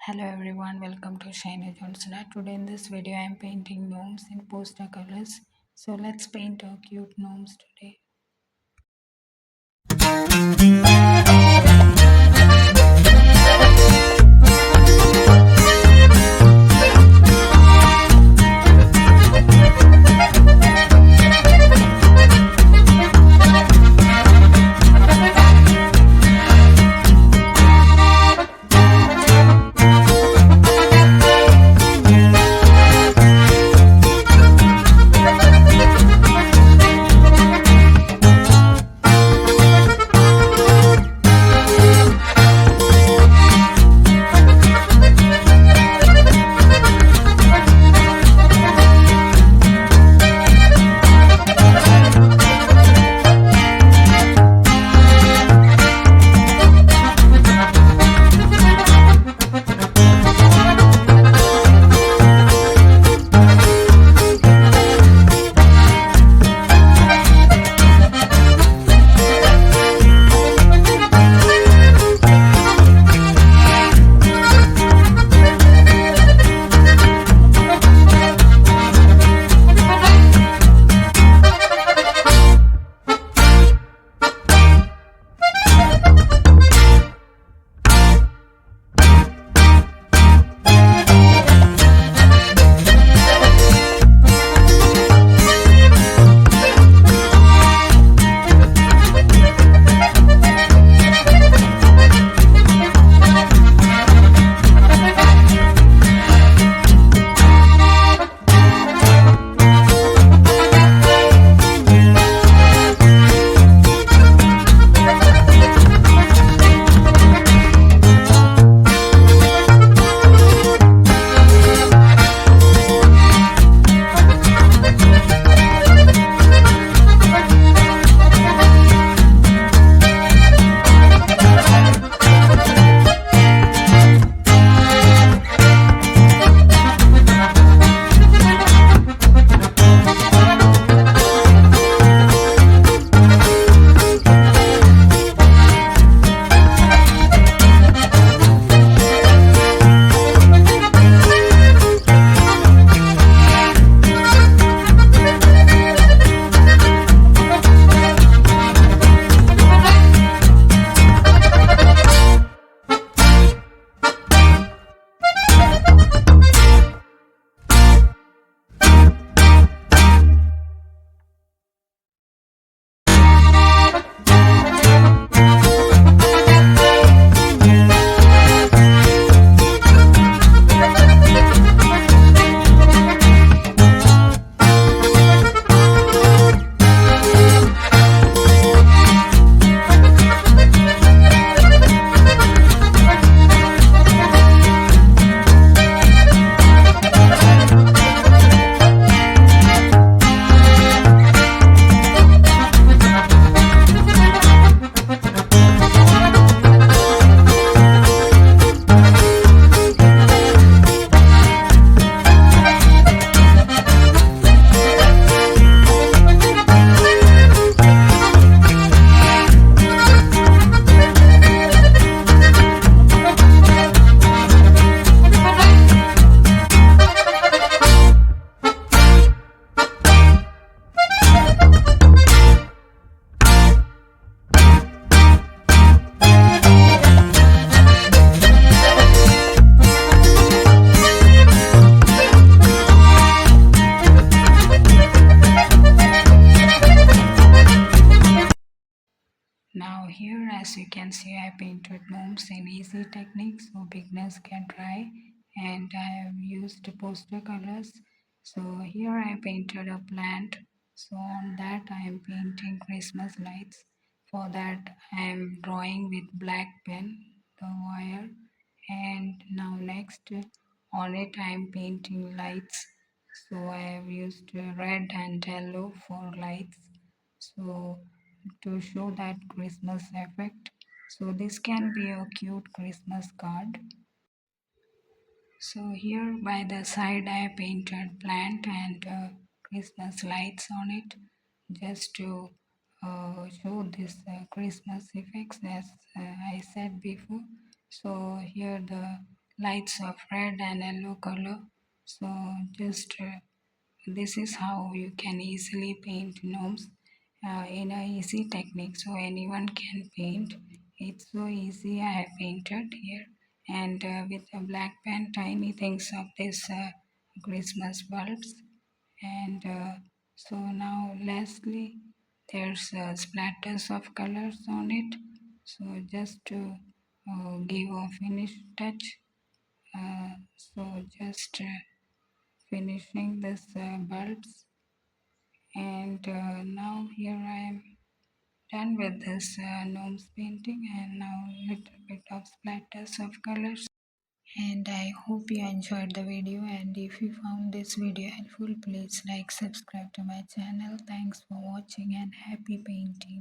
Hello everyone, welcome to Shinyjohnsonart. Today in this video I am painting gnomes in poster colors. So let's paint our cute gnomes today. Now here as you can see I painted gnomes in easy technique so beginners can try, and I have used poster colors. So here I painted a plant, so on that I am painting Christmas lights. For that I am drawing with black pen the wire, and now next on it I am painting lights. So I have used red and yellow for lights, so to show that Christmas effect. So this can be a cute Christmas card. So here by the side I painted plant and Christmas lights on it, just to show this Christmas effects as I said before. So here the lights of red and yellow color. So just this is how you can easily paint gnomes in a easy technique, so anyone can paint. It's so easy. I have painted here, and with a black pen tiny things of this Christmas bulbs. And so now lastly there's splatters of colors on it, so just to give a finish touch. So just finishing this bulbs, and now here I am done with this gnomes painting, and now little bit of splatters of colors. And I hope you enjoyed the video, and if you found this video helpful, please like, subscribe to my channel. Thanks for watching and happy painting.